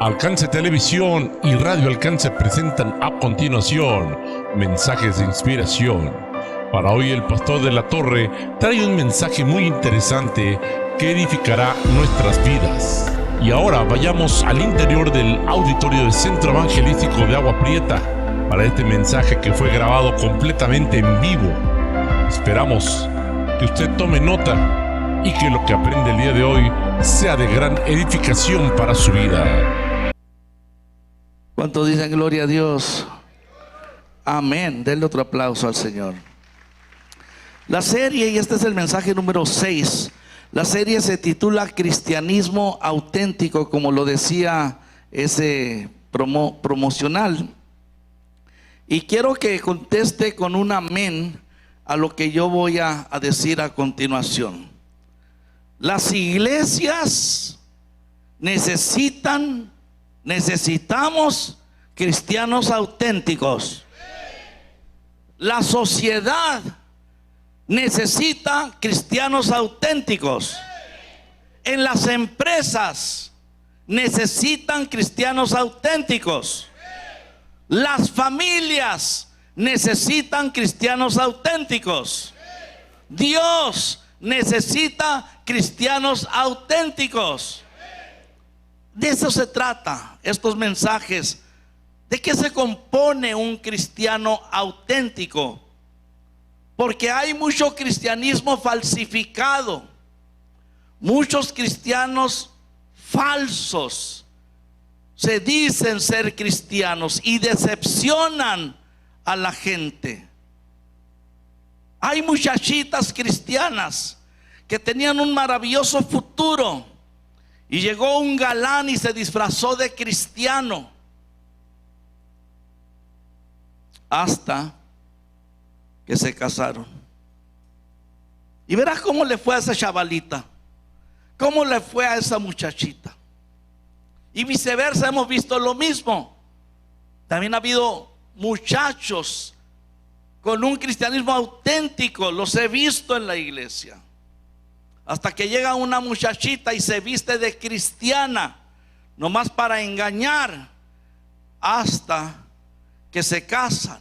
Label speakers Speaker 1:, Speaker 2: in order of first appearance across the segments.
Speaker 1: Alcance Televisión y Radio Alcance presentan a continuación mensajes de inspiración. Para hoy el pastor de la Torre trae un mensaje muy interesante que edificará nuestras vidas. Y ahora vayamos al interior del auditorio del Centro Evangelístico de Agua Prieta para este mensaje que fue grabado completamente en vivo. Esperamos que usted tome nota y que lo que aprende el día de hoy sea de gran edificación para su vida.
Speaker 2: ¿Cuántos dicen gloria a Dios? Amén. Denle otro aplauso al Señor. La serie, y este es el mensaje número 6, la serie se titula Cristianismo Auténtico, como lo decía ese promocional. Y quiero que conteste con un amén a lo que yo voy a decir a continuación. Las iglesias necesitamos cristianos auténticos. La sociedad necesita cristianos auténticos. En las empresas necesitan cristianos auténticos. Las familias necesitan cristianos auténticos. Dios necesita cristianos auténticos. De eso se trata estos mensajes. ¿De qué se compone un cristiano auténtico? Porque hay mucho cristianismo falsificado, muchos cristianos falsos se dicen ser cristianos y decepcionan a la gente. Hay muchachitas cristianas que tenían un maravilloso futuro y llegó un galán y se disfrazó de cristiano hasta que se casaron. Y verás cómo le fue a esa chavalita, cómo le fue a esa muchachita. Y viceversa, hemos visto lo mismo. También ha habido muchachos con un cristianismo auténtico, los he visto en la iglesia. Hasta que llega una muchachita y se viste de cristiana, nomás para engañar, hasta que se casan.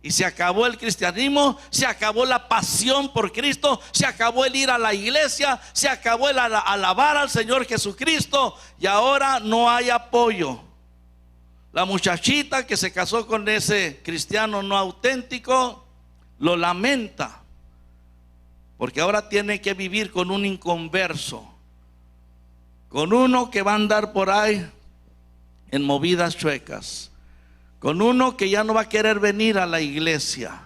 Speaker 2: Y se acabó el cristianismo, se acabó la pasión por Cristo, se acabó el ir a la iglesia, se acabó el alabar al Señor Jesucristo, y ahora no hay apoyo. La muchachita que se casó con ese cristiano no auténtico lo lamenta, porque ahora tiene que vivir con un inconverso, con uno que va a andar por ahí en movidas chuecas, con uno que ya no va a querer venir a la iglesia,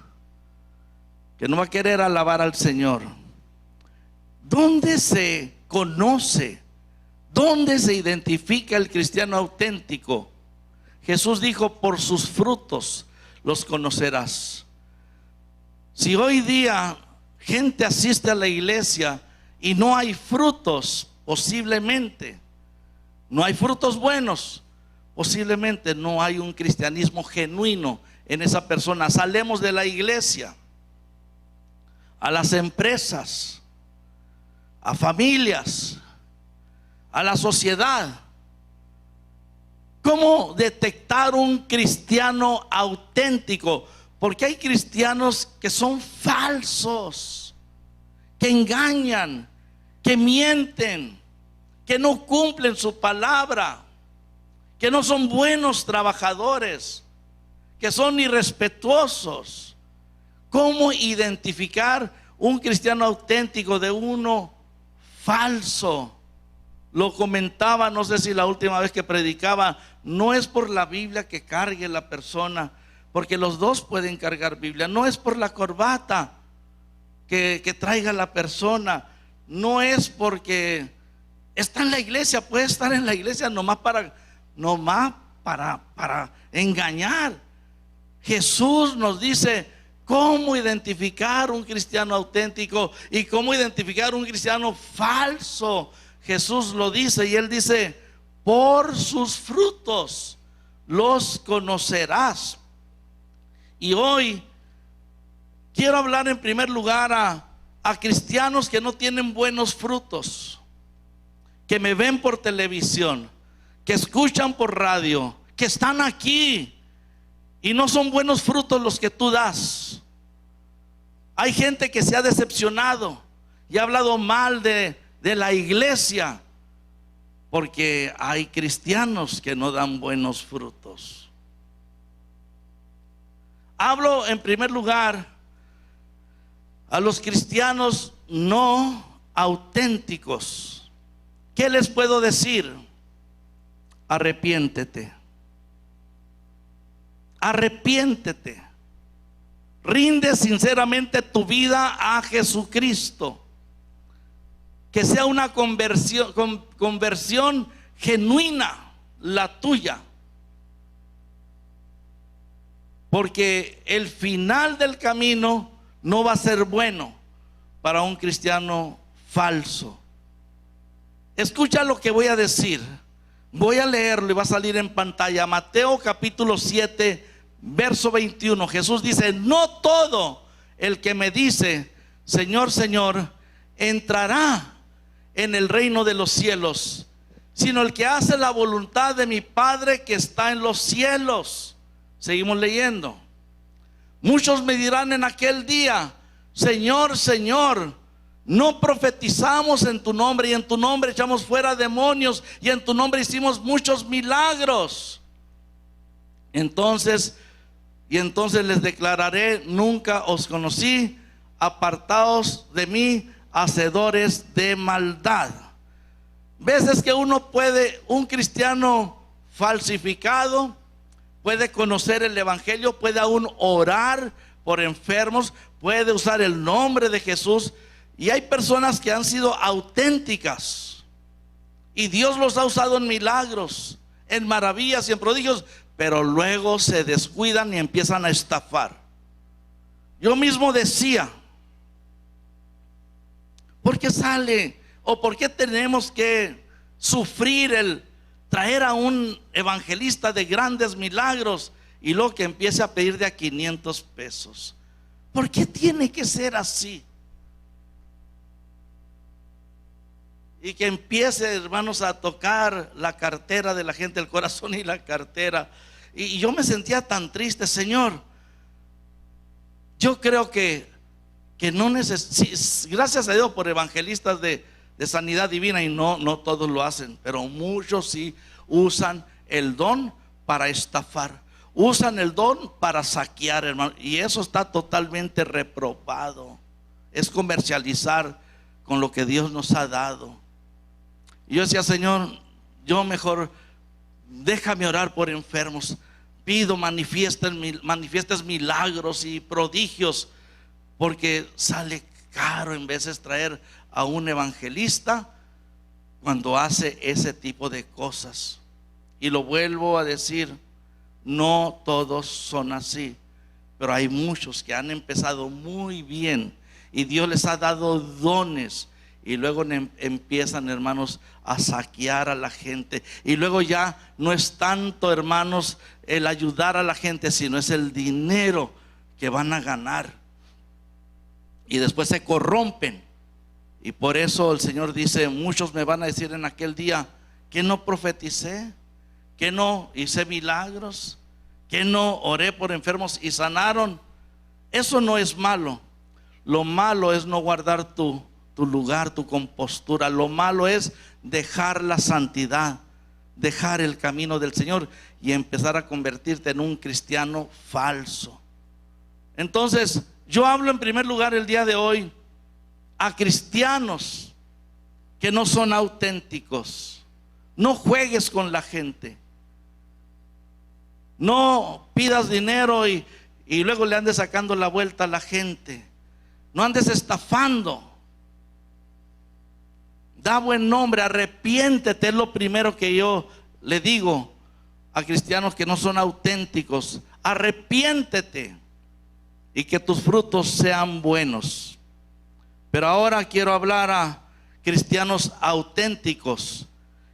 Speaker 2: que no va a querer alabar al Señor. ¿Dónde se conoce? ¿Dónde se identifica el cristiano auténtico? Jesús dijo: por sus frutos los conocerás. Si hoy día gente asiste a la iglesia y no hay frutos, posiblemente no hay frutos buenos, posiblemente no hay un cristianismo genuino en esa persona. Salemos de la iglesia a las empresas, a familias, a la sociedad. ¿Cómo detectar un cristiano auténtico? Porque hay cristianos que son falsos, que engañan, que mienten, que no cumplen su palabra, que no son buenos trabajadores, que son irrespetuosos. ¿Cómo identificar un cristiano auténtico de uno falso? Lo comentaba, no sé si la última vez que predicaba, no es por la Biblia que cargue la persona, porque los dos pueden cargar Biblia. No es por la corbata que traiga la persona, no es porque está en la iglesia, puede estar en la iglesia nomás para engañar. Jesús nos dice cómo identificar un cristiano auténtico y cómo identificar un cristiano falso. Jesús lo dice, y Él dice: por sus frutos los conocerás. Y hoy quiero hablar en primer lugar a cristianos que no tienen buenos frutos, que me ven por televisión, que escuchan por radio, que están aquí y no son buenos frutos los que tú das. Hay gente que se ha decepcionado y ha hablado mal de la iglesia porque hay cristianos que no dan buenos frutos. Hablo en primer lugar a los cristianos no auténticos. ¿Qué les puedo decir? Arrepiéntete. Arrepiéntete. Rinde sinceramente tu vida a Jesucristo. Que sea una conversión genuina la tuya. Porque el final del camino no va a ser bueno para un cristiano falso. Escucha lo que voy a decir. Voy a leerlo y va a salir en pantalla. Mateo capítulo 7, verso 21. Jesús dice: no todo el que me dice Señor, Señor, entrará en el reino de los cielos, sino el que hace la voluntad de mi Padre que está en los cielos. Seguimos leyendo. Muchos me dirán en aquel día: Señor, Señor, no profetizamos en tu nombre, y en tu nombre echamos fuera demonios, y en tu nombre hicimos muchos milagros. Entonces les declararé: nunca os conocí, apartaos de mí, hacedores de maldad. Veces que un cristiano falsificado puede conocer el evangelio, puede aún orar por enfermos, puede usar el nombre de Jesús. Y hay personas que han sido auténticas y Dios los ha usado en milagros, en maravillas y en prodigios, pero luego se descuidan y empiezan a estafar. Yo mismo decía: ¿por qué sale o por qué tenemos que sufrir el traer a un evangelista de grandes milagros y luego que empiece a pedir de a 500 pesos? ¿Por qué tiene que ser así? Y que empiece, hermanos, a tocar la cartera de la gente, el corazón y la cartera. Y yo me sentía tan triste. Señor, yo creo que no necesito, gracias a Dios por evangelistas de sanidad divina, y no todos lo hacen, pero muchos sí usan el don para estafar, usan el don para saquear, hermano, y eso está totalmente reprobado. Es comercializar con lo que Dios nos ha dado. Y yo decía: Señor, yo mejor déjame orar por enfermos, pido manifiestes milagros y prodigios, porque sale caro en veces traer a un evangelista cuando hace ese tipo de cosas. Y lo vuelvo a decir, no todos son así, pero hay muchos que han empezado muy bien y Dios les ha dado dones, y luego empiezan, hermanos, a saquear a la gente. Y luego ya no es tanto, hermanos, el ayudar a la gente, sino es el dinero que van a ganar. Y después se corrompen. Y por eso el Señor dice: muchos me van a decir en aquel día que no profeticé, que no hice milagros, que no oré por enfermos y sanaron. Eso no es malo. Lo malo es no guardar tu lugar, tu compostura. Lo malo es dejar la santidad, dejar el camino del Señor y empezar a convertirte en un cristiano falso. Entonces, yo hablo en primer lugar el día de hoy a cristianos que no son auténticos. No juegues con la gente. No pidas dinero y luego le andes sacando la vuelta a la gente. No andes estafando. Da buen nombre, arrepiéntete. Es lo primero que yo le digo a cristianos que no son auténticos. Arrepiéntete y que tus frutos sean buenos. Pero ahora quiero hablar a cristianos auténticos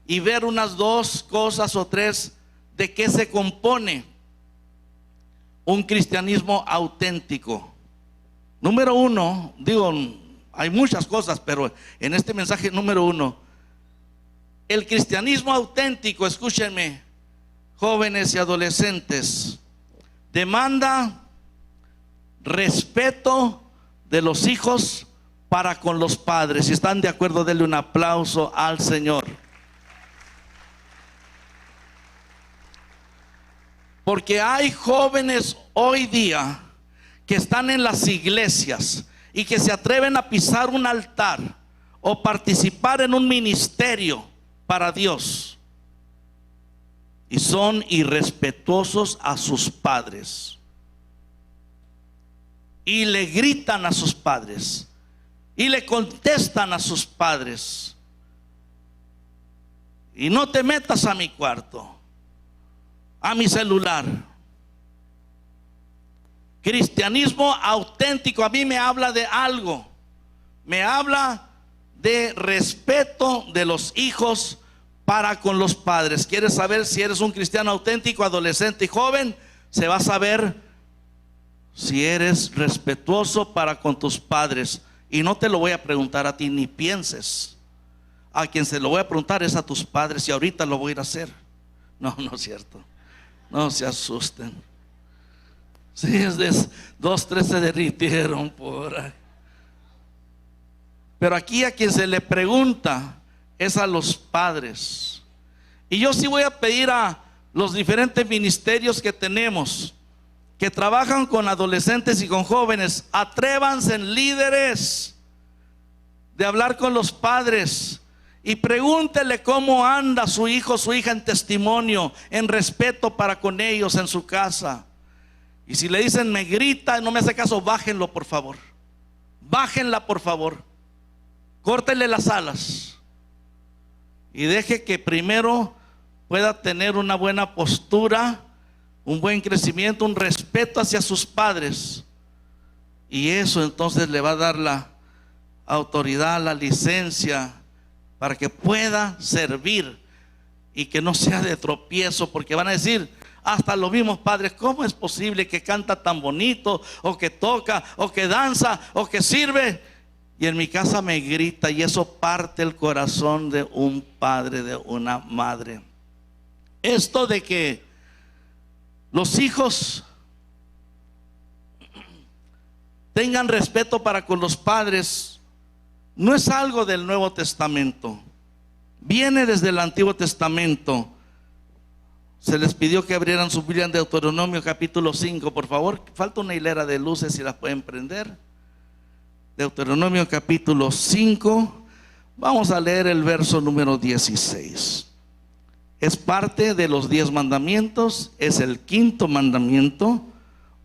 Speaker 2: y ver unas dos cosas o tres de qué se compone un cristianismo auténtico. Número uno, digo, hay muchas cosas, pero en este mensaje número uno, El cristianismo auténtico, escúchenme, jóvenes y adolescentes, demanda respeto de los hijos para con los padres. Si están de acuerdo, denle un aplauso al Señor. Porque hay jóvenes hoy día que están en las iglesias y que se atreven a pisar un altar o participar en un ministerio para Dios y son irrespetuosos a sus padres y le gritan a sus padres y le contestan a sus padres: y no te metas a mi cuarto, a mi celular. Cristianismo auténtico a mí me habla de algo, me habla de respeto de los hijos para con los padres. ¿Quieres saber si eres un cristiano auténtico, adolescente y joven? Se va a saber si eres respetuoso para con tus padres. Y no te lo voy a preguntar a ti, ni pienses. A quien se lo voy a preguntar es a tus padres, y ahorita lo voy a ir a hacer. No, no es cierto. No se asusten. Sí, es de 2, 3 se derritieron por ahí. Pero aquí a quien se le pregunta es a los padres. Y yo sí voy a pedir a los diferentes ministerios que tenemos, que trabajan con adolescentes y con jóvenes, atrévanse, en líderes, de hablar con los padres y pregúntele cómo anda su hijo, su hija, en testimonio, en respeto para con ellos en su casa. Y si le dicen me grita, no me hace caso, bájenlo por favor. Bájenla por favor. Córtenle las alas y deje que primero pueda tener una buena postura, un buen crecimiento, un respeto hacia sus padres. Y eso entonces le va a dar la autoridad, la licencia para que pueda servir y que no sea de tropiezo, porque van a decir hasta los mismos padres: ¿cómo es posible que canta tan bonito, o que toca, o que danza, o que sirve, y en mi casa me grita? Y eso parte el corazón de un padre, de una madre. Esto de que los hijos tengan respeto para con los padres no es algo del Nuevo Testamento, viene desde el Antiguo Testamento. Se les pidió que abrieran su Biblia en Deuteronomio capítulo 5, por favor. Falta una hilera de luces, si las pueden prender. Deuteronomio capítulo 5, vamos a leer el verso número 16. Es parte de los 10 mandamientos, es el 5.º mandamiento: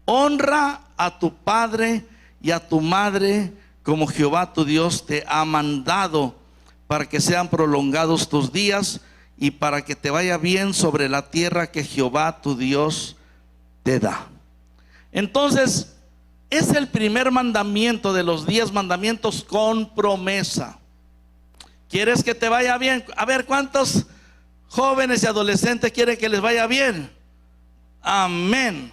Speaker 2: honra a tu padre y a tu madre como Jehová tu Dios te ha mandado, para que sean prolongados tus días y para que te vaya bien sobre la tierra que Jehová tu Dios te da. Entonces, es el primer mandamiento de los 10 mandamientos con promesa. ¿Quieres que te vaya bien? A ver, ¿cuántos jóvenes y adolescentes quieren que les vaya bien? Amén.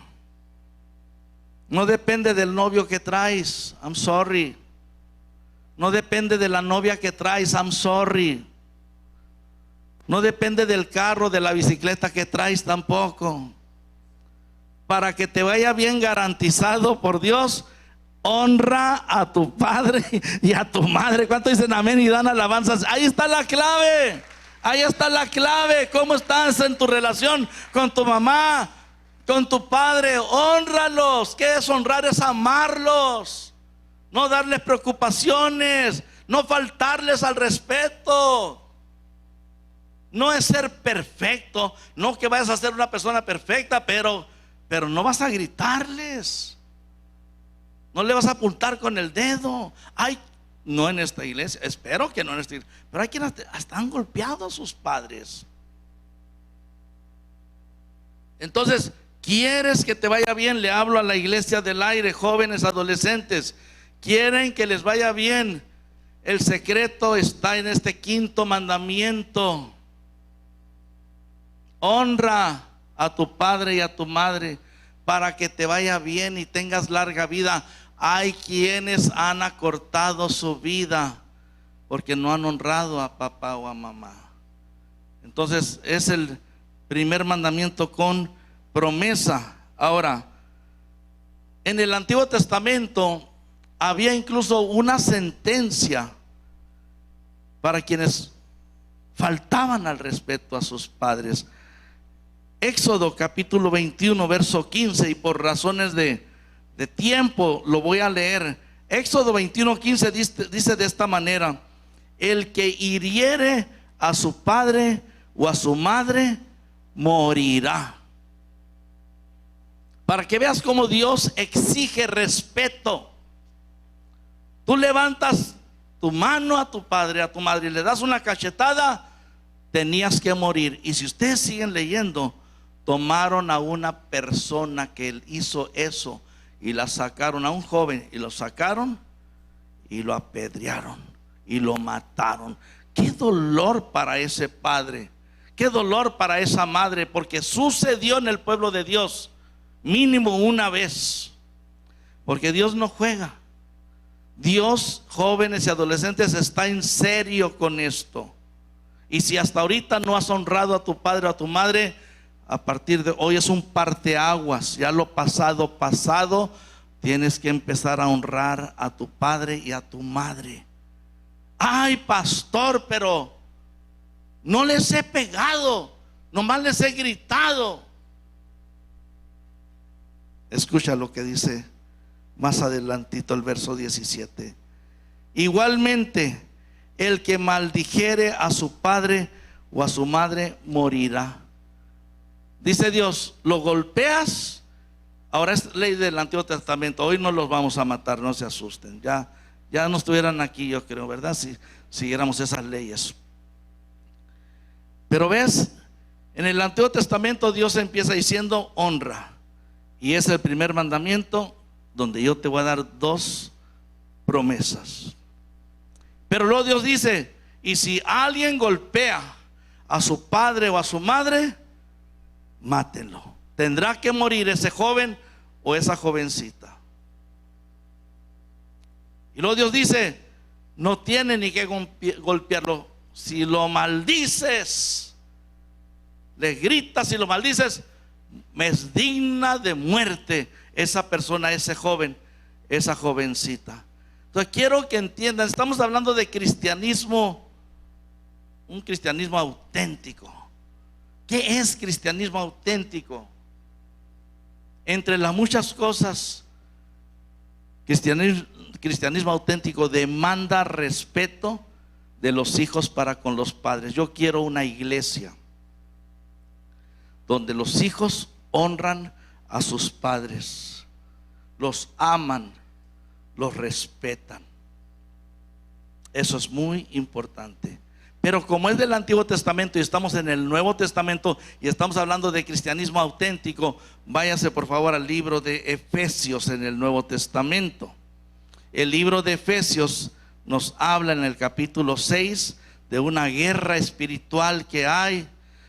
Speaker 2: No depende del novio que traes, I'm sorry. No depende de la novia que traes, I'm sorry. No depende del carro, de la bicicleta que traes tampoco. Para que te vaya bien, garantizado por Dios, honra a tu padre y a tu madre. ¿Cuántos dicen amén y dan alabanzas? Ahí está la clave. Ahí está la clave. ¿Cómo estás en tu relación con tu mamá, con tu padre? Honralos. ¿Qué es honrar? Es amarlos, no darles preocupaciones, no faltarles al respeto. No es ser perfecto, no que vayas a ser una persona perfecta, pero no vas a gritarles, no le vas a apuntar con el dedo. Ay, no en esta iglesia, espero que no en esta iglesia, pero hay quienes hasta han golpeado a sus padres. Entonces, ¿quieres que te vaya bien? Le hablo a la iglesia del aire, jóvenes, adolescentes. ¿Quieren que les vaya bien? El secreto está en este 5.º mandamiento: honra a tu padre y a tu madre para que te vaya bien y tengas larga vida. Hay quienes han acortado su vida porque no han honrado a papá o a mamá. Entonces es el primer mandamiento con promesa. Ahora, en el Antiguo Testamento había incluso una sentencia para quienes faltaban al respeto a sus padres. Éxodo capítulo 21 verso 15, y por razones de tiempo lo voy a leer. Éxodo 21, 15 dice de esta manera: el que hiriere a su padre o a su madre morirá. Para que veas cómo Dios exige respeto. Tú levantas tu mano a tu padre, a tu madre, y le das una cachetada, tenías que morir. Y si ustedes siguen leyendo, tomaron a una persona que hizo eso y la sacaron, a un joven, y lo sacaron y lo apedrearon y lo mataron. Qué dolor para ese padre, qué dolor para esa madre, porque sucedió en el pueblo de Dios mínimo una vez, porque Dios no juega. Dios, jóvenes y adolescentes, está en serio con esto. Y si hasta ahorita no has honrado a tu padre o a tu madre, a partir de hoy es un parteaguas. Ya lo pasado, pasado. Tienes que empezar a honrar a tu padre y a tu madre. Ay, pastor, pero no les he pegado, nomás les he gritado. Escucha lo que dice más adelantito el verso 17. Igualmente, el que maldijere a su padre o a su madre morirá. Dice Dios, lo golpeas. Ahora es ley del Antiguo Testamento. Hoy no los vamos a matar, no se asusten. Ya no estuvieran aquí, yo creo, ¿verdad? Si siguiéramos esas leyes. Pero ves, en el Antiguo Testamento Dios empieza diciendo honra. Y es el primer mandamiento, donde yo te voy a dar dos promesas. Pero luego Dios dice, y si alguien golpea a su padre o a su madre, mátenlo. Tendrá que morir ese joven o esa jovencita. Y luego Dios dice, no tiene ni que golpearlo. Si lo maldices, le gritas y lo maldices, me es digna de muerte esa persona, ese joven, esa jovencita. Entonces quiero que entiendan, estamos hablando de cristianismo, un cristianismo auténtico. ¿Qué es cristianismo auténtico? Entre las muchas cosas, cristianismo auténtico demanda respeto de los hijos para con los padres. Yo quiero una iglesia donde los hijos honran a sus padres, los aman, los respetan. Eso es muy importante. Pero como es del Antiguo Testamento y estamos en el Nuevo Testamento y estamos hablando de cristianismo auténtico, váyase por favor al libro de Efesios en el Nuevo Testamento. El libro de Efesios nos habla en el capítulo 6 de una guerra espiritual que hay.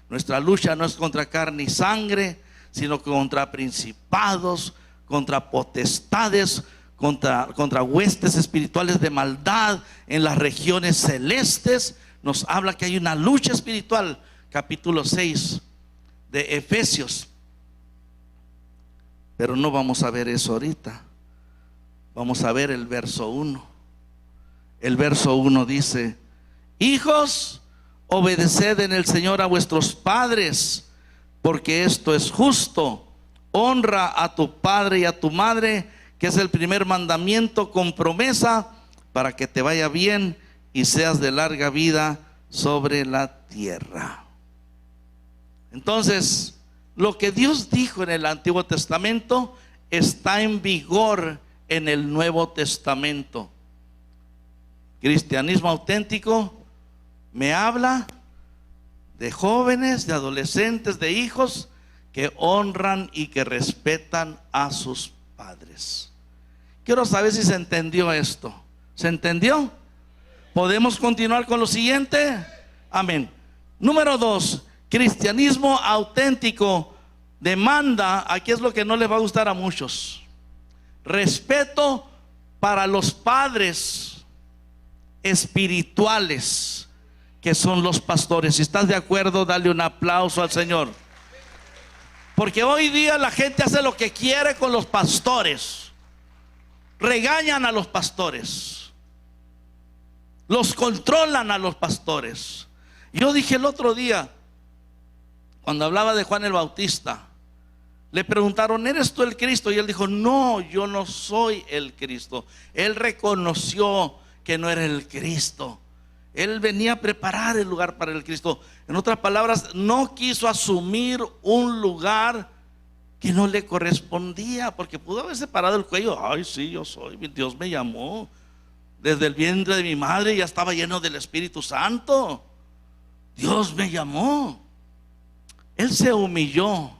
Speaker 2: Nuestra lucha no es contra carne y sangre, sino contra principados, contra potestades, contra huestes espirituales de maldad en las regiones celestes. Nos habla que hay una lucha espiritual, capítulo 6 de Efesios. Pero no vamos a ver eso ahorita. Vamos a ver el verso 1. El verso 1 dice: hijos, obedeced en el Señor a vuestros padres, porque esto es justo. Honra a tu padre y a tu madre, que es el primer mandamiento con promesa, para que te vaya bien y seas de larga vida sobre la tierra. Entonces, lo que Dios dijo en el Antiguo Testamento está en vigor en el Nuevo Testamento. Cristianismo auténtico me habla de jóvenes, de adolescentes, de hijos que honran y que respetan a sus padres. Quiero saber si se entendió esto. ¿Se entendió? ¿Podemos continuar con lo siguiente? Amén. Número 2, cristianismo auténtico demanda, aquí es lo que no les va a gustar a muchos, respeto para los padres espirituales que son los pastores. Si estás de acuerdo, dale un aplauso al Señor. Porque hoy día la gente hace lo que quiere con los pastores. Regañan a los pastores, los controlan a los pastores. Yo dije el otro día, cuando hablaba de Juan el Bautista, le preguntaron: ¿eres tú el Cristo? Y él dijo: no, yo no soy el Cristo. Él reconoció que no era el Cristo. Él venía a preparar el lugar para el Cristo. En otras palabras, no quiso asumir un lugar que no le correspondía, porque pudo haberse parado el cuello. Ay, sí, yo soy, Dios me llamó. Desde el vientre de mi madre ya estaba lleno del Espíritu Santo. Dios me llamó. Él se humilló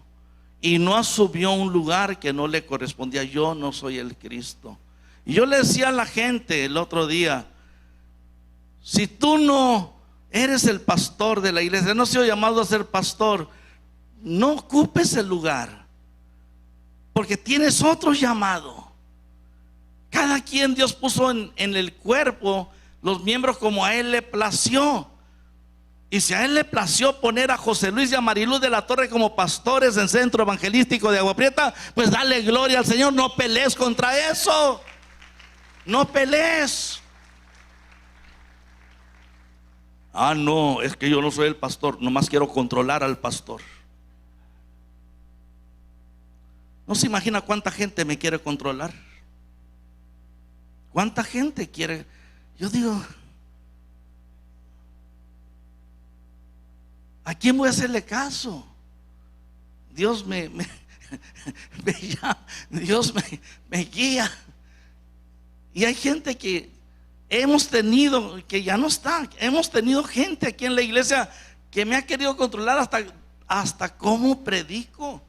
Speaker 2: y no asumió un lugar que no le correspondía. Yo no soy el Cristo. Y yo le decía a la gente el otro día: si tú no eres el pastor de la iglesia, no has sido llamado a ser pastor, no ocupes el lugar, porque tienes otro llamado. Cada quien Dios puso en el cuerpo los miembros como a Él le plació. Y si a Él le plació poner a José Luis y a Mariluz de la Torre como pastores en Centro Evangelístico de Agua Prieta, pues dale gloria al Señor. No pelees contra eso. No pelees. Ah, no, es que yo no soy el pastor, nomás quiero controlar al pastor. No se imagina cuánta gente me quiere controlar. Cuánta gente quiere. Yo digo: ¿a quién voy a hacerle caso? Dios Dios me guía. Y hay gente que hemos tenido, que ya no está. Hemos tenido gente aquí en la iglesia que me ha querido controlar hasta cómo predico.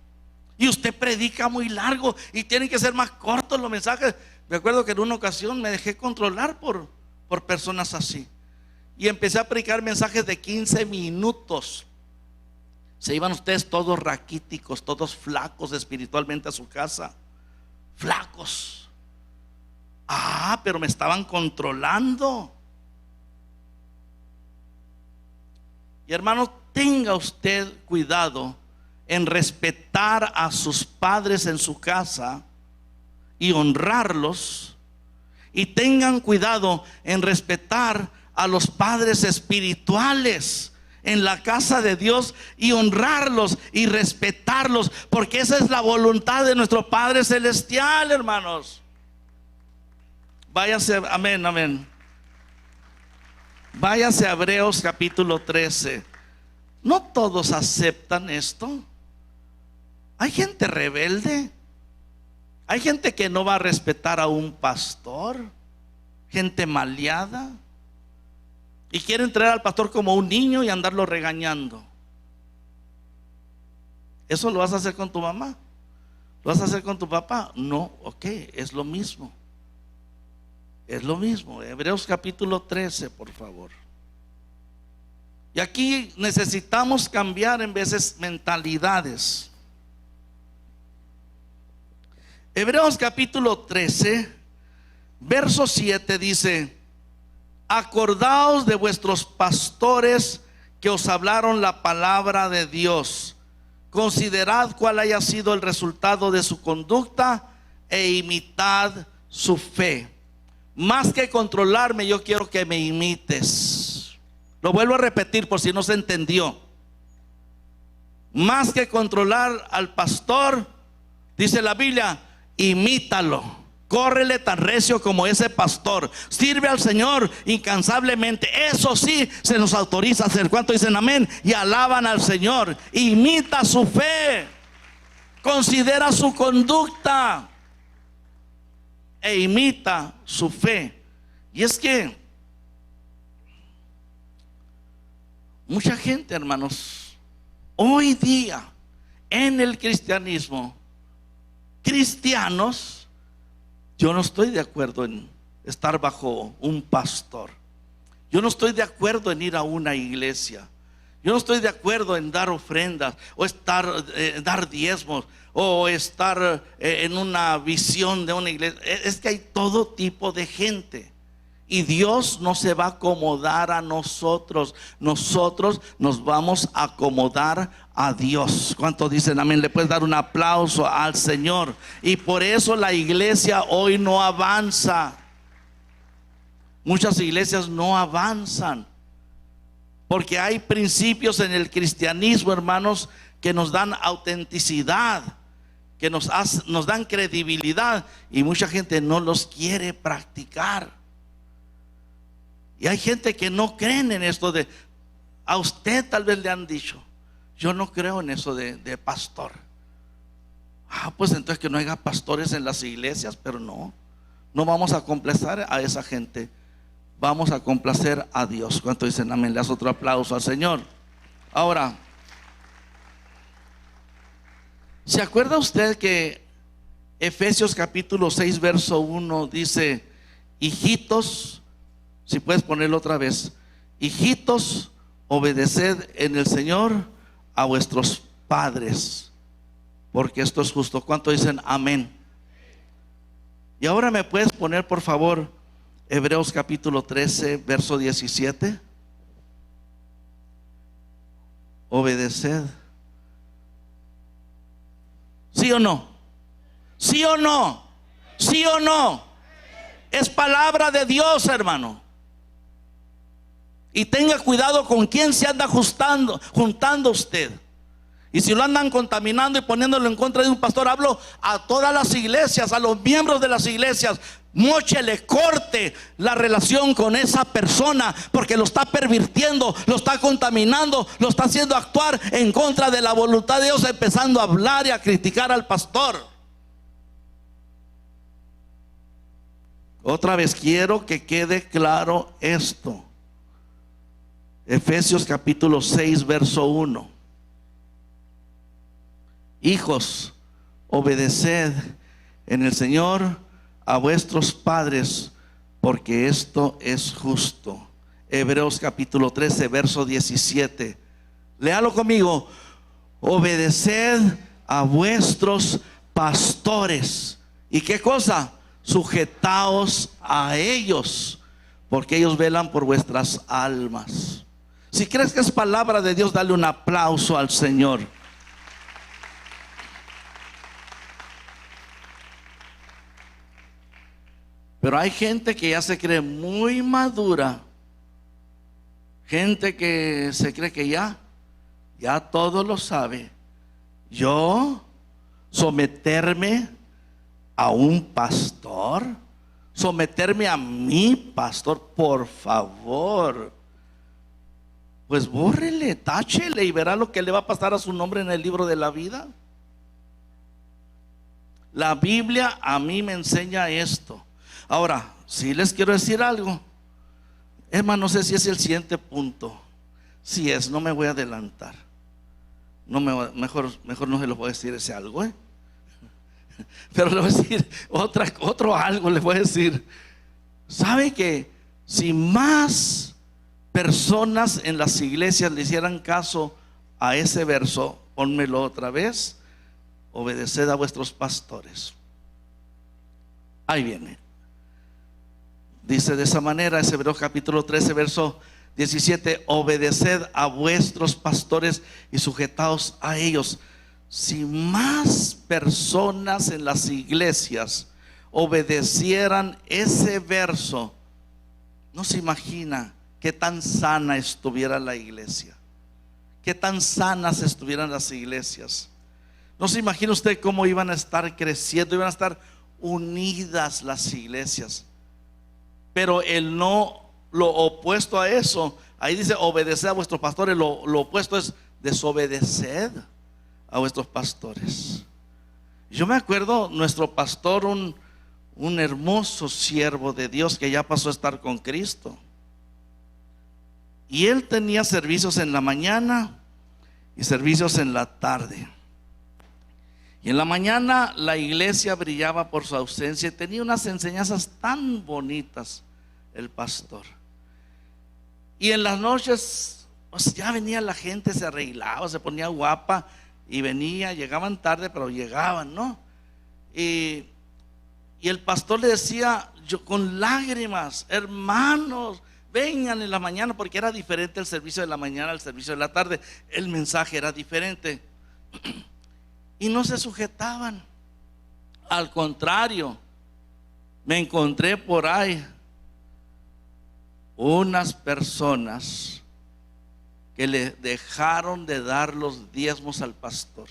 Speaker 2: Y usted predica muy largo y tienen que ser más cortos los mensajes. Me acuerdo que en una ocasión me dejé controlar por personas así. Y empecé a predicar mensajes de 15 minutos. Se iban ustedes todos raquíticos, todos flacos espiritualmente a su casa. Flacos. Ah, pero me estaban controlando. Y hermano, tenga usted cuidado en respetar a sus padres en su casa y honrarlos. Y tengan cuidado en respetar a los padres espirituales en la casa de Dios y honrarlos y respetarlos, porque esa es la voluntad de nuestro Padre Celestial, hermanos. Váyase, amén, amén. Váyase a Hebreos capítulo 13. No todos aceptan esto. Hay gente rebelde. Hay gente que no va a respetar a un pastor. Gente maleada. Y quieren traer al pastor como un niño y andarlo regañando. ¿Eso lo vas a hacer con tu mamá? ¿Lo vas a hacer con tu papá? No, ok, es lo mismo. Es lo mismo. Hebreos capítulo 13, por favor. Y aquí necesitamos cambiar en veces mentalidades. Hebreos capítulo 13, verso 7 dice: acordaos de vuestros pastores que os hablaron la palabra de Dios. Considerad cuál haya sido el resultado de su conducta e imitad su fe. Más que controlarme, yo quiero que me imites. Lo vuelvo a repetir por si no se entendió. Más que controlar al pastor, dice la Biblia, imítalo. Córrele tan recio como ese pastor. Sirve al Señor incansablemente. Eso sí se nos autoriza a hacer. ¿Cuánto dicen amén? Y alaban al Señor. Imita su fe. Considera su conducta e imita su fe. Y es que mucha gente, hermanos, hoy día en el cristianismo, cristianos, yo no estoy de acuerdo en estar bajo un pastor. Yo no estoy de acuerdo en ir a una iglesia. Yo no estoy de acuerdo en dar ofrendas o dar diezmos o estar en una visión de una iglesia. Es que hay todo tipo de gente Y Dios no se va a acomodar a nosotros. Nosotros nos vamos a acomodar a Dios. ¿Cuántos dicen amén? Le puedes dar un aplauso al Señor. Y por eso la iglesia hoy no avanza. Muchas iglesias no avanzan. Porque hay principios en el cristianismo, hermanos, que nos dan autenticidad, que nos dan credibilidad. Y mucha gente no los quiere practicar. Y hay gente que no creen en esto de, a usted tal vez le han dicho, yo no creo en eso de pastor. Pues entonces que no haya pastores en las iglesias. Pero no vamos a complacer a esa gente, vamos a complacer a Dios. ¿Cuánto dicen amén? Le das otro aplauso al Señor. Ahora, ¿se acuerda usted que Efesios capítulo 6 verso 1 dice, hijitos? Si puedes ponerlo otra vez. Hijitos, obedeced en el Señor a vuestros padres, porque esto es justo. ¿Cuánto dicen amén? Y ahora me puedes poner por favor Hebreos capítulo 13 verso 17. Obedeced. ¿Sí o no? ¿Sí o no? ¿Sí o no? Es palabra de Dios, hermano. Y tenga cuidado con quién se anda juntando usted. Y si lo andan contaminando y poniéndolo en contra de un pastor, hablo a todas las iglesias, a los miembros de las iglesias. Móchele, corte la relación con esa persona, porque lo está pervirtiendo, lo está contaminando, lo está haciendo actuar en contra de la voluntad de Dios, empezando a hablar y a criticar al pastor. Otra vez quiero que quede claro esto. Efesios capítulo 6 verso 1. Hijos, obedeced en el Señor a vuestros padres, porque esto es justo. Hebreos capítulo 13 verso 17. Léalo conmigo. Obedeced a vuestros pastores. ¿Y qué cosa? Sujetaos a ellos, porque ellos velan por vuestras almas. Si crees que es palabra de Dios, dale un aplauso al Señor. Pero hay gente que ya se cree muy madura, gente que se cree que ya todo lo sabe. Yo someterme a un pastor, someterme a mi pastor, por favor. Pues bórrele, táchele y verá lo que le va a pasar a su nombre en el libro de la vida. La Biblia a mí me enseña esto. Ahora, si les quiero decir algo, hermano, no sé si es el siguiente punto. Si es, no me voy a adelantar. Mejor no se lo voy a decir ese algo, Pero le voy a decir otro algo, le voy a decir. ¿Sabe que si más personas en las iglesias le hicieran caso a ese verso, pónmelo otra vez, obedeced a vuestros pastores? Ahí viene. Dice de esa manera, es Hebreos capítulo 13 verso 17, obedeced a vuestros pastores y sujetaos a ellos. Si más personas en las iglesias obedecieran ese verso, no se imagina qué tan sana estuviera la iglesia, qué tan sanas estuvieran las iglesias. No se imagina usted cómo iban a estar creciendo, iban a estar unidas las iglesias. Pero lo opuesto a eso, ahí dice obedeced a vuestros pastores, lo opuesto es desobedeced a vuestros pastores. Yo me acuerdo, nuestro pastor, un hermoso siervo de Dios que ya pasó a estar con Cristo, y él tenía servicios en la mañana y servicios en la tarde. Y en la mañana la iglesia brillaba por su ausencia y tenía unas enseñanzas tan bonitas el pastor. Y en las noches, pues ya venía la gente, se arreglaba, se ponía guapa y venía, llegaban tarde, pero llegaban, ¿no? Y Y el pastor le decía, yo con lágrimas, hermanos, vengan en la mañana, porque era diferente el servicio de la mañana al servicio de la tarde. El mensaje era diferente. Y no se sujetaban. Al contrario, me encontré por ahí unas personas que le dejaron de dar los diezmos al pastor.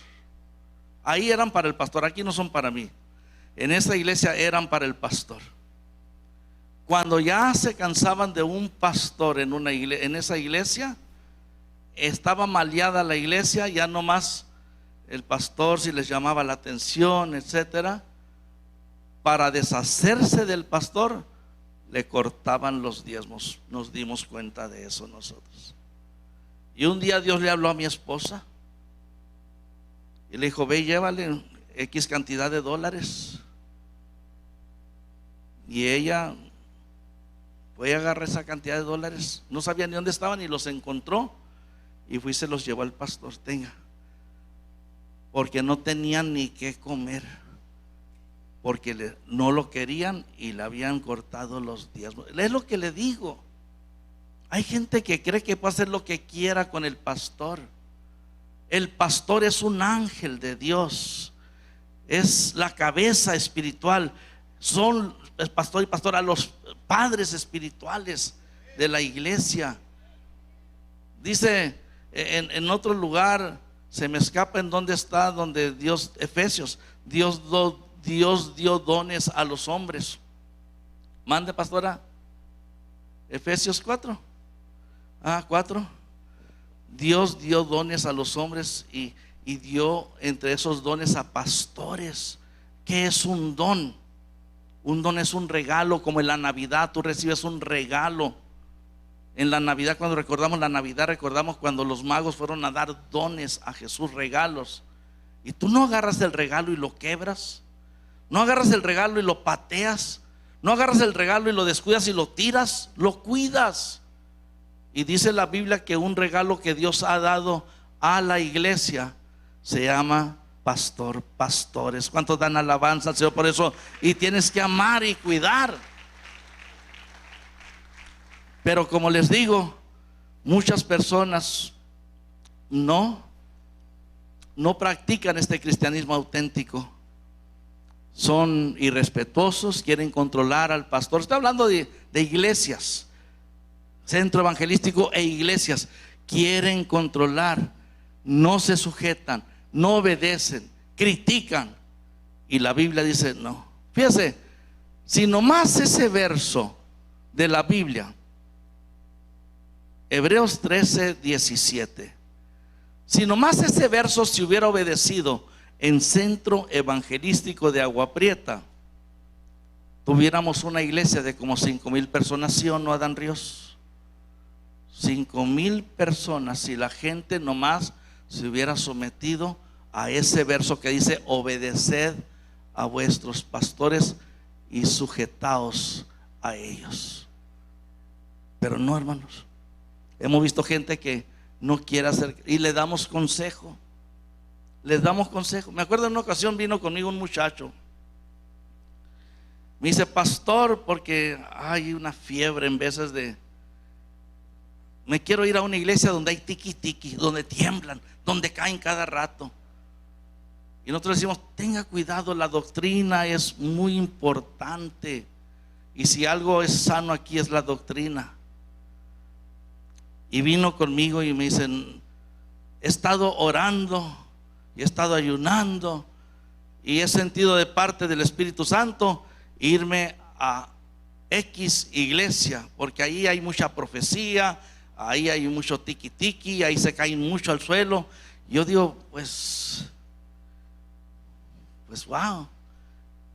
Speaker 2: Ahí eran para el pastor, aquí no son para mí. En esa iglesia eran para el pastor. Cuando ya se cansaban de un pastor en esa iglesia, estaba maleada la iglesia, ya no más el pastor si les llamaba la atención, etcétera. Para deshacerse del pastor, le cortaban los diezmos. Nos dimos cuenta de eso nosotros. Y un día Dios le habló a mi esposa y le dijo, ve y llévale X cantidad de dólares. Y ella fue a agarrar esa cantidad de dólares, no sabía ni dónde estaban, y los encontró y fue y se los llevó al pastor. Tenga, porque no tenían ni qué comer, porque no lo querían y le habían cortado los diezmos. Es lo que le digo. Hay gente que cree que puede hacer lo que quiera con el pastor. El pastor es un ángel de Dios, es la cabeza espiritual. Son el pastor y pastora los padres espirituales de la iglesia. Dice en otro lugar, se me escapa en dónde está, donde Dios, Efesios, Dios dio dones a los hombres. Mande, pastora. Efesios 4. 4. Dios dio dones a los hombres y dio entre esos dones a pastores. ¿Qué es un don? Un don es un regalo, como en la Navidad tú recibes un regalo. En la Navidad, cuando recordamos la Navidad, recordamos cuando los magos fueron a dar dones a Jesús, regalos. Y tú no agarras el regalo y lo quebras, no agarras el regalo y lo pateas, no agarras el regalo y lo descuidas y lo tiras, lo cuidas. Y dice la Biblia que un regalo que Dios ha dado a la iglesia se llama pastor, pastores. ¿Cuántos dan alabanza al Señor por eso? Y tienes que amar y cuidar. Pero como les digo, muchas personas no practican este cristianismo auténtico. Son irrespetuosos, quieren controlar al pastor. Estoy hablando de iglesias, centro evangelístico e iglesias. Quieren controlar, no se sujetan, no obedecen, critican. Y la Biblia dice no. Fíjese, si nomás ese verso de la Biblia, Hebreos 13:17, si nomás ese verso se hubiera obedecido en centro evangelístico de Agua Prieta, tuviéramos una iglesia de como 5,000 personas, ¿sí o no, Adán Ríos? 5,000 personas, si la gente nomás se hubiera sometido a ese verso que dice: obedeced a vuestros pastores y sujetaos a ellos. Pero no, hermanos, hemos visto gente que no quiere hacer, y le damos consejo. Les damos consejo. Me acuerdo en una ocasión vino conmigo un muchacho. Me dice: pastor, porque hay una fiebre en veces me quiero ir a una iglesia donde hay tiki tiki, donde tiemblan, donde caen cada rato. Y nosotros decimos: tenga cuidado, la doctrina es muy importante. Y si algo es sano aquí es la doctrina. Y vino conmigo y me dicen: he estado orando y he estado ayunando y he sentido de parte del Espíritu Santo irme a X iglesia, porque ahí hay mucha profecía, ahí hay mucho tiki tiki, ahí se caen mucho al suelo. Yo digo, pues wow.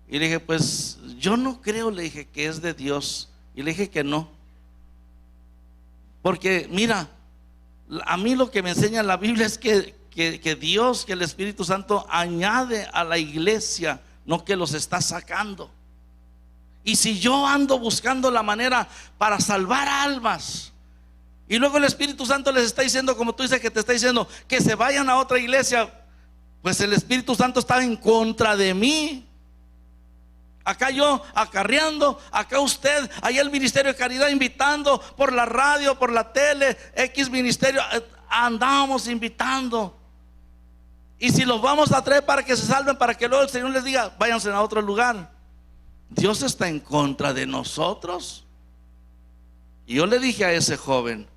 Speaker 2: Y le dije: pues yo no creo, le dije, que es de Dios. Y le dije que no, porque mira, a mí lo que me enseña la Biblia es que Dios, que el Espíritu Santo añade a la iglesia, no que los está sacando. Y si yo ando buscando la manera para salvar almas, y luego el Espíritu Santo les está diciendo, como tú dices que te está diciendo, que se vayan a otra iglesia, pues el Espíritu Santo está en contra de mí. Acá yo acarreando, acá usted, ahí el ministerio de caridad invitando por la radio, por la tele, X ministerio, andamos invitando. Y si los vamos a traer para que se salven, para que luego el Señor les diga, váyanse a otro lugar, Dios está en contra de nosotros. Y yo le dije a ese joven,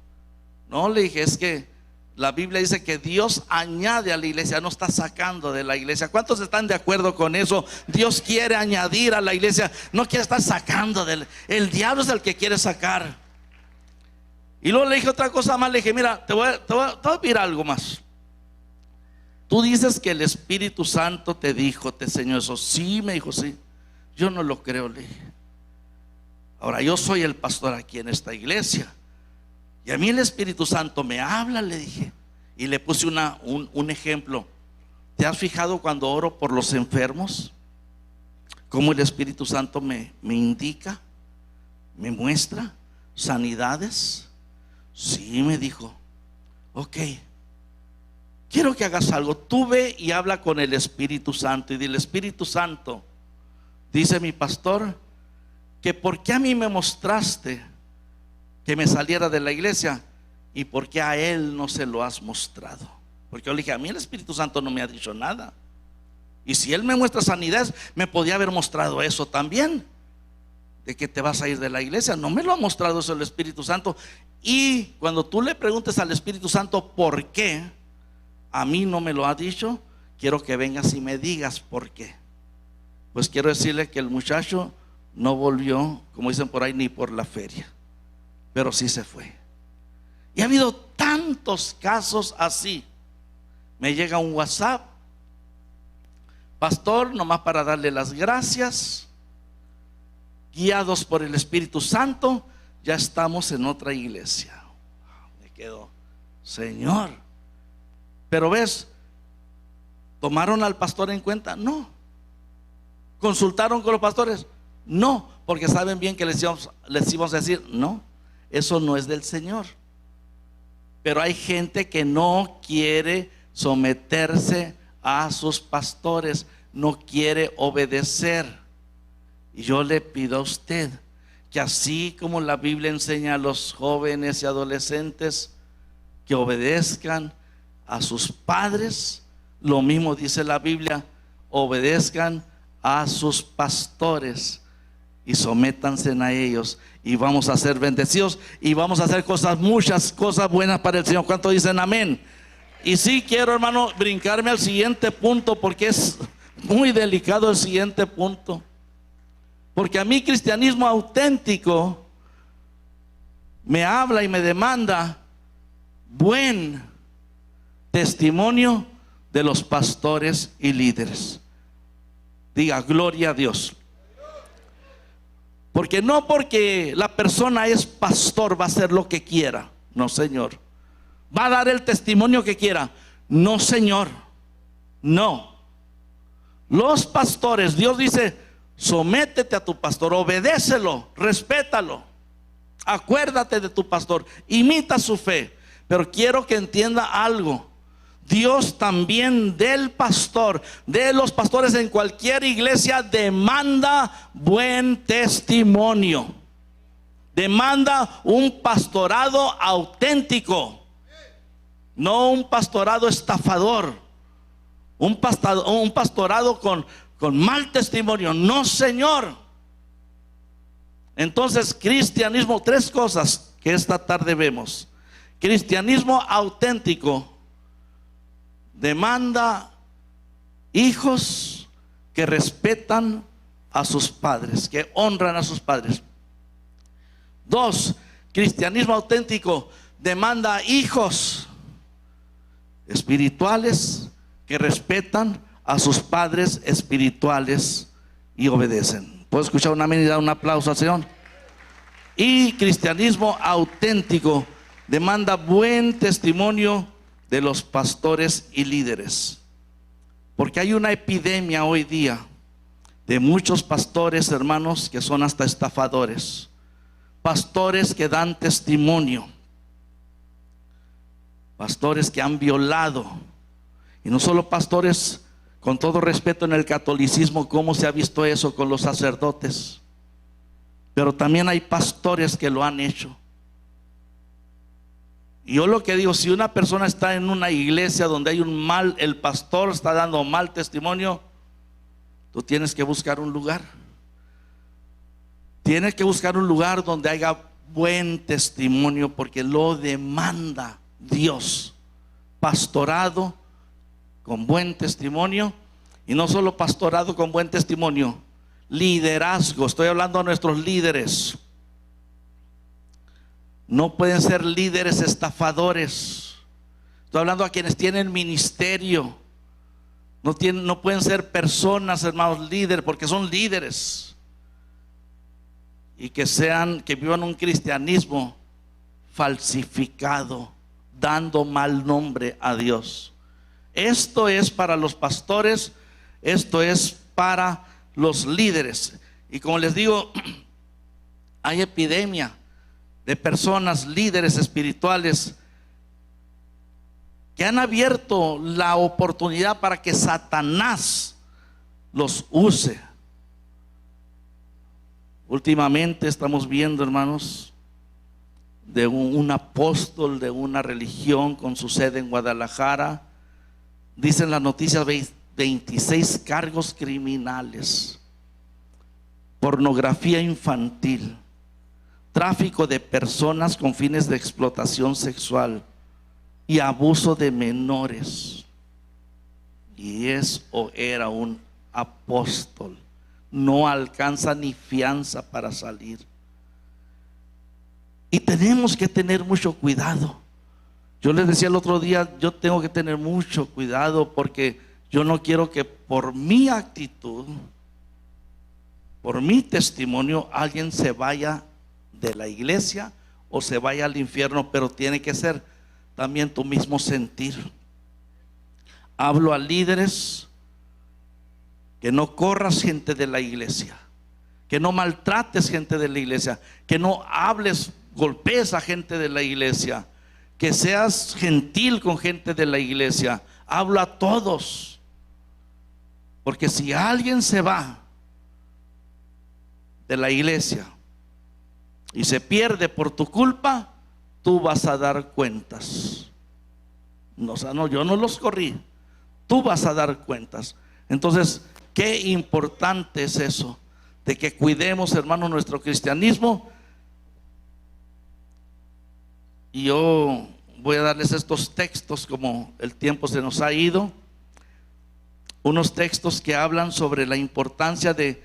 Speaker 2: no, le dije, es que la Biblia dice que Dios añade a la iglesia, no está sacando de la iglesia. ¿Cuántos están de acuerdo con eso? Dios quiere añadir a la iglesia, no quiere estar sacando el diablo es el que quiere sacar. Y luego le dije otra cosa más, le dije, mira, te voy a pedir algo más. Tú dices que el Espíritu Santo te dijo, te enseñó eso. Sí, me dijo, sí. Yo no lo creo, le dije. Ahora, yo soy el pastor aquí en esta iglesia, y a mí el Espíritu Santo me habla, le dije. Y le puse un ejemplo. ¿Te has fijado cuando oro por los enfermos? Cómo el Espíritu Santo me indica, me muestra sanidades. Sí, me dijo, ok, quiero que hagas algo. Tú ve y habla con el Espíritu Santo y dile, Espíritu Santo, dice mi pastor, que por qué a mí me mostraste que me saliera de la iglesia y por qué a él no se lo has mostrado. Porque yo le dije, a mí el Espíritu Santo no me ha dicho nada. Y si él me muestra sanidades, me podía haber mostrado eso también, de que te vas a ir de la iglesia. No me lo ha mostrado eso el Espíritu Santo. Y cuando tú le preguntes al Espíritu Santo por qué a mí no me lo ha dicho, quiero que vengas y me digas por qué. Pues quiero decirle que el muchacho no volvió, como dicen por ahí, ni por la feria, pero sí se fue. Y ha habido tantos casos así. Me llega un WhatsApp, pastor, nomás para darle las gracias, guiados por el Espíritu Santo, ya estamos en otra iglesia. Me quedo, Señor. Pero ves, ¿tomaron al pastor en cuenta? No. ¿Consultaron con los pastores? No, porque saben bien que les íbamos a decir, no, eso no es del Señor. Pero hay gente que no quiere someterse a sus pastores, no quiere obedecer. Y yo le pido a usted que así como la Biblia enseña a los jóvenes y adolescentes que obedezcan a sus padres, lo mismo dice la Biblia, obedezcan a sus pastores y sométanse a ellos, y vamos a ser bendecidos y vamos a hacer cosas, muchas cosas buenas para el Señor. ¿Cuántos dicen amén? Y sí quiero, hermano, brincarme al siguiente punto, porque es muy delicado el siguiente punto. Porque a mí cristianismo auténtico me habla y me demanda buen testimonio de los pastores y líderes. Diga, gloria a Dios. Porque no porque la persona es pastor va a hacer lo que quiera. No, Señor. Va a dar el testimonio que quiera. No, Señor. No. Los pastores, Dios dice, sométete a tu pastor, obedécelo, respétalo, acuérdate de tu pastor, imita su fe. Pero quiero que entienda algo. Dios también del pastor, de los pastores en cualquier iglesia, demanda buen testimonio. Demanda un pastorado auténtico, no un pastorado estafador, un pastorado con mal testimonio. No, Señor. Entonces, cristianismo, tres cosas que esta tarde vemos. Cristianismo auténtico demanda hijos que respetan a sus padres, que honran a sus padres. Dos, cristianismo auténtico demanda hijos espirituales que respetan a sus padres espirituales y obedecen. ¿Puedo escuchar un amén y dar un aplauso al Señor? Y cristianismo auténtico demanda buen testimonio de los pastores y líderes, porque hay una epidemia hoy día de muchos pastores, hermanos, que son hasta estafadores, pastores que dan testimonio, pastores que han violado, y no solo pastores Con todo respeto, en el catolicismo, ¿cómo se ha visto eso con los sacerdotes? Pero también hay pastores que lo han hecho. Y yo lo que digo, si una persona está en una iglesia donde hay el pastor está dando mal testimonio, tú tienes que buscar un lugar. Tienes que buscar un lugar donde haya buen testimonio, porque lo demanda Dios. Pastorado con buen testimonio, y no solo pastorado con buen testimonio, liderazgo. Estoy hablando a nuestros líderes. No pueden ser líderes estafadores. Estoy hablando a quienes tienen ministerio. No pueden ser personas, hermanos, líderes, porque son líderes, y que vivan un cristianismo falsificado, dando mal nombre a Dios. Esto es para los pastores, esto es para los líderes. Y como les digo, hay epidemia de personas, líderes espirituales, que han abierto la oportunidad para que Satanás los use. Últimamente estamos viendo, hermanos, de un apóstol de una religión con su sede en Guadalajara. Dicen las noticias 26 cargos criminales: pornografía infantil, tráfico de personas con fines de explotación sexual y abuso de menores. Y era un apóstol. No alcanza ni fianza para salir. Y tenemos que tener mucho cuidado. Yo les decía el otro día, yo tengo que tener mucho cuidado, porque yo no quiero que por mi actitud, por mi testimonio, alguien se vaya de la iglesia o se vaya al infierno. Pero tiene que ser también tu mismo sentir. Hablo a líderes: que no corras gente de la iglesia, que no maltrates gente de la iglesia, que no hables, golpees a gente de la iglesia, que seas gentil con gente de la iglesia. Hablo a todos, porque si alguien se va de la iglesia y se pierde por tu culpa, tú vas a dar cuentas. No, yo no los corrí, tú vas a dar cuentas. Entonces, qué importante es eso, de que cuidemos, hermanos, nuestro cristianismo. Y yo voy a darles estos textos, como el tiempo se nos ha ido, unos textos que hablan sobre la importancia de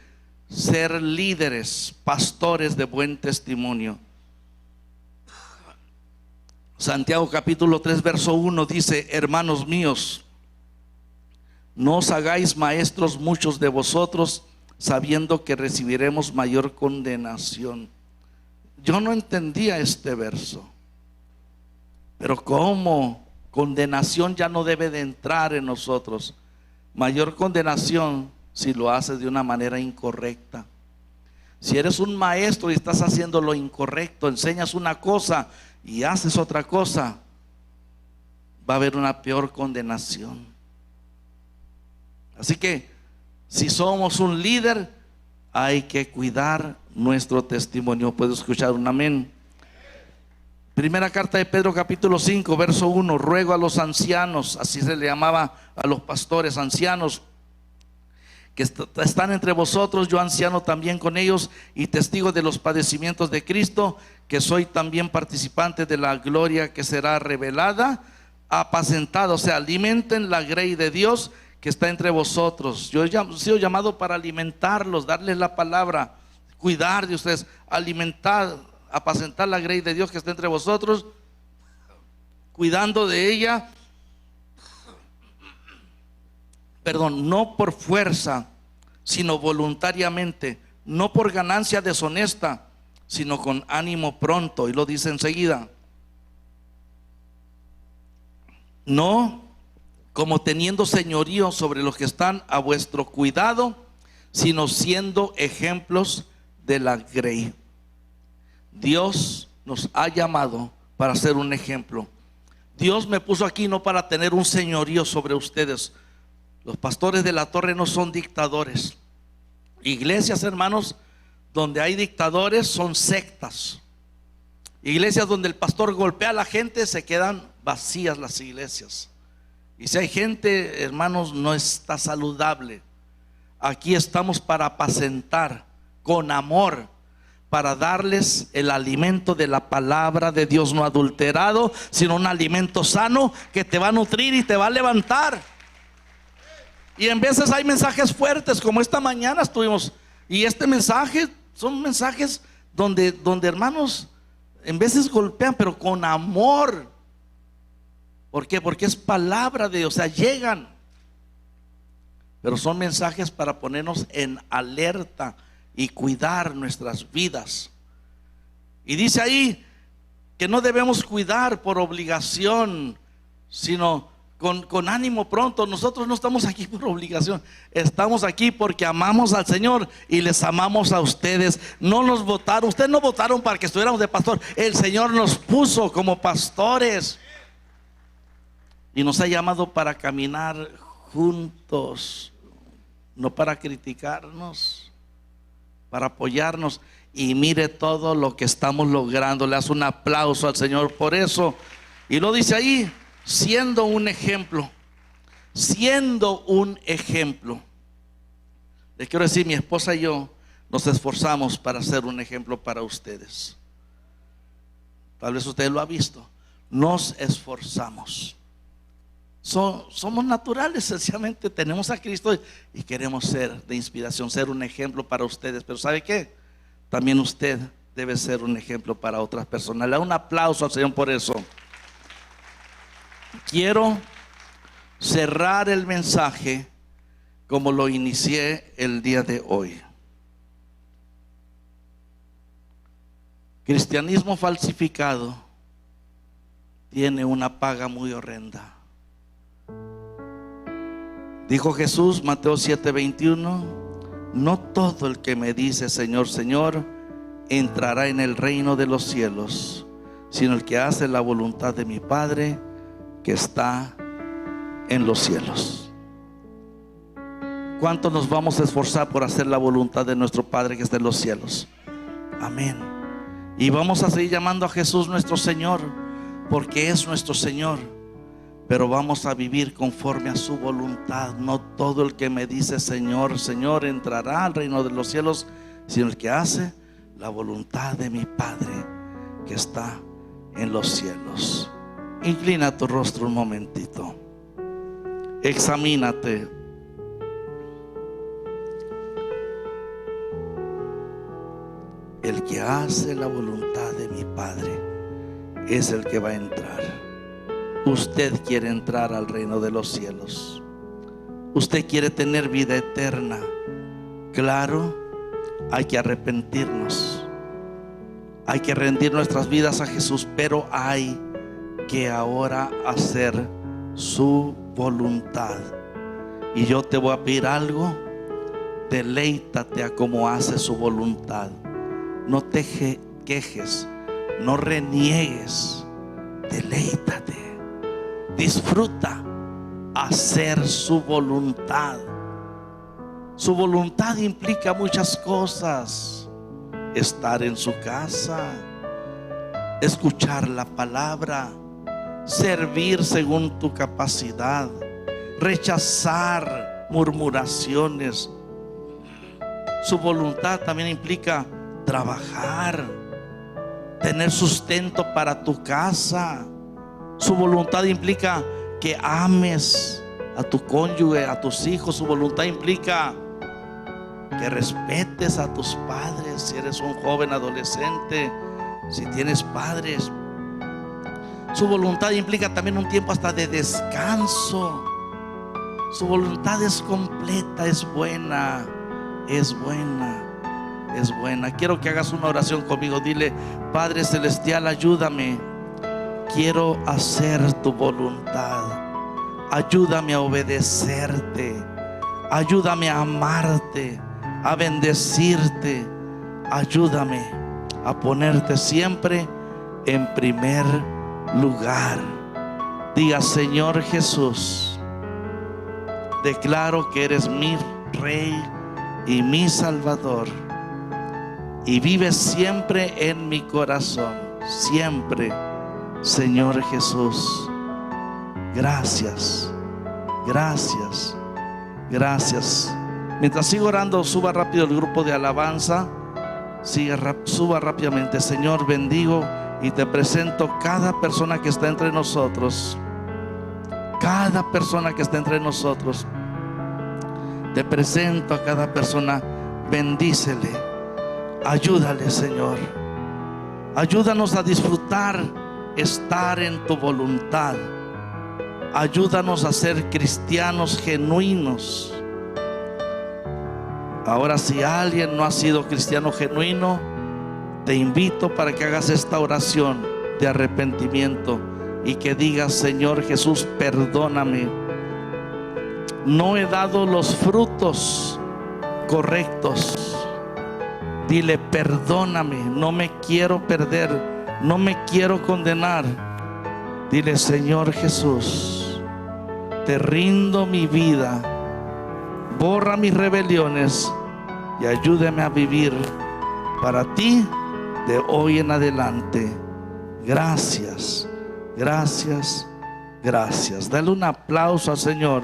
Speaker 2: ser líderes, pastores de buen testimonio. Santiago capítulo 3 verso 1 dice: hermanos míos, no os hagáis maestros muchos de vosotros, sabiendo que recibiremos mayor condenación. Yo no entendía este verso, pero ¿cómo? Condenación ya no debe de entrar en nosotros. Mayor condenación si lo haces de una manera incorrecta. Si eres un maestro y estás haciendo lo incorrecto, enseñas una cosa y haces otra cosa, va a haber una peor condenación. Así que si somos un líder, hay que cuidar nuestro testimonio. ¿Puedo escuchar un amén? Primera carta de Pedro capítulo 5 verso 1: ruego a los ancianos, así se le llamaba a los pastores, ancianos, que están entre vosotros, yo anciano también con ellos y testigo de los padecimientos de Cristo, que soy también participante de la gloria que será revelada. Apacentad, o sea, alimenten la grey de Dios que está entre vosotros. Yo he sido llamado para alimentarlos, darles la palabra, cuidar de ustedes, alimentar, apacentar la grey de Dios que está entre vosotros, cuidando de ella, no por fuerza, sino voluntariamente, no por ganancia deshonesta, sino con ánimo pronto. Y lo dice enseguida: no como teniendo señorío sobre los que están a vuestro cuidado, sino siendo ejemplos de la grey. Dios nos ha llamado para ser un ejemplo. Dios me puso aquí no para tener un señorío sobre ustedes. Los pastores de la torre no son dictadores. Iglesias, hermanos, donde hay dictadores son sectas. Iglesias donde el pastor golpea a la gente, se quedan vacías las iglesias. Y si hay gente, hermanos, no está saludable. Aquí estamos para apacentar con amor, para darles el alimento de la palabra de Dios, no adulterado, sino un alimento sano que te va a nutrir y te va a levantar. Y en veces hay mensajes fuertes, como esta mañana estuvimos. Y este mensaje son mensajes donde hermanos, en veces golpean, pero con amor. ¿Por qué? Porque es palabra de Dios, o sea, llegan. Pero son mensajes para ponernos en alerta y cuidar nuestras vidas. Y dice ahí que no debemos cuidar por obligación, sino con ánimo pronto. Nosotros no estamos aquí por obligación, estamos aquí porque amamos al Señor y les amamos a ustedes. No nos votaron, ustedes no votaron para que estuviéramos de pastor. El Señor nos puso como pastores y nos ha llamado para caminar juntos, no para criticarnos, para apoyarnos. Y mire todo lo que estamos logrando. Le hace un aplauso al Señor por eso. Y lo dice ahí, siendo un ejemplo. Siendo un ejemplo. Les quiero decir, mi esposa y yo nos esforzamos para ser un ejemplo para ustedes. Tal vez usted lo ha visto. Nos esforzamos. Somos naturales, sencillamente tenemos a Cristo y queremos ser de inspiración, ser un ejemplo para ustedes. Pero ¿sabe qué? También usted debe ser un ejemplo para otras personas. Le da un aplauso al Señor por eso. Quiero cerrar el mensaje como lo inicié el día de hoy. Cristianismo falsificado tiene una paga muy horrenda. Dijo Jesús, Mateo 7:21, no todo el que me dice Señor, Señor, entrará en el reino de los cielos, sino el que hace la voluntad de mi Padre que está en los cielos. ¿Cuánto nos vamos a esforzar por hacer la voluntad de nuestro Padre que está en los cielos? Amén. Y vamos a seguir llamando a Jesús nuestro Señor, porque es nuestro Señor. Pero vamos a vivir conforme a su voluntad. No todo el que me dice Señor, Señor entrará al reino de los cielos, sino el que hace la voluntad de mi Padre que está en los cielos. Inclina tu rostro un momentito. Examínate. El que hace la voluntad de mi Padre es el que va a entrar. Usted quiere entrar al reino de los cielos. Usted quiere tener vida eterna. Claro, hay que arrepentirnos. Hay que rendir nuestras vidas a Jesús, pero hay que ahora hacer su voluntad. Y yo te voy a pedir algo. Deleítate a cómo hace su voluntad. No te quejes, no reniegues. Deleítate. Disfruta hacer su voluntad. Su voluntad implica muchas cosas. Estar en su casa, escuchar la palabra, servir según tu capacidad, rechazar murmuraciones. Su voluntad también implica trabajar, tener sustento para tu casa. Su voluntad implica que ames a tu cónyuge, a tus hijos. Su voluntad implica que respetes a tus padres. Si eres un joven adolescente, si tienes padres. Su voluntad implica también un tiempo hasta de descanso. Su voluntad es completa, es buena, es buena, es buena. Quiero que hagas una oración conmigo. Dile: Padre Celestial, ayúdame. Quiero hacer tu voluntad. Ayúdame a obedecerte. Ayúdame a amarte, a bendecirte. Ayúdame a ponerte siempre en primer lugar. Diga: Señor Jesús, declaro que eres mi Rey y mi Salvador, y vives siempre en mi corazón, siempre, Señor Jesús. Gracias, gracias, gracias. Mientras sigo orando, suba rápido el grupo de alabanza. Suba rápidamente. Señor, bendigo y te presento cada persona que está entre nosotros. Cada persona que está entre nosotros. Te presento a cada persona. Bendícele. Ayúdale, Señor. Ayúdanos a disfrutar estar en tu voluntad. Ayúdanos a ser cristianos genuinos. Ahora, si alguien no ha sido cristiano genuino, te invito para que hagas esta oración de arrepentimiento y que digas: Señor Jesús, perdóname. No he dado los frutos correctos. Dile: perdóname, no me quiero perder, no me quiero condenar. Dile: Señor Jesús, te rindo mi vida. Borra mis rebeliones y ayúdame a vivir para ti de hoy en adelante. Gracias, gracias, gracias. Dale un aplauso al Señor.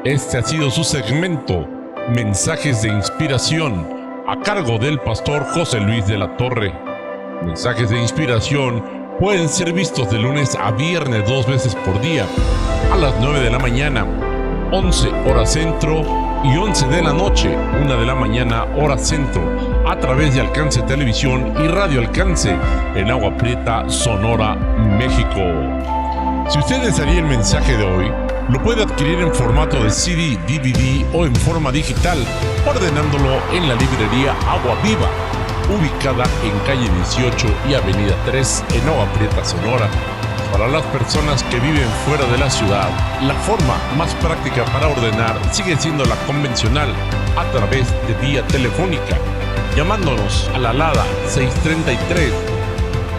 Speaker 1: Este ha sido su segmento, Mensajes de Inspiración, a cargo del pastor José Luis de la Torre. Mensajes de Inspiración pueden ser vistos de lunes a viernes 2 veces por día, a las 9 de la mañana, 11 hora centro, y 11 de la noche, 1 de la mañana hora centro, a través de Alcance Televisión y Radio Alcance en Agua Prieta, Sonora, México. Si usted desearía el mensaje de hoy, lo puede adquirir en formato de CD, DVD o en forma digital, ordenándolo en la librería Agua Viva, ubicada en calle 18 y avenida 3 en Agua Prieta, Sonora. Para las personas que viven fuera de la ciudad, la forma más práctica para ordenar sigue siendo la convencional, a través de vía telefónica, llamándonos a la alada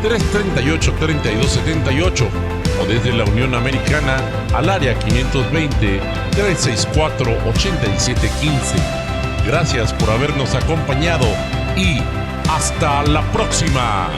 Speaker 1: 633-338-3278 o desde la Unión Americana al área 520-364-8715. Gracias por habernos acompañado y hasta la próxima.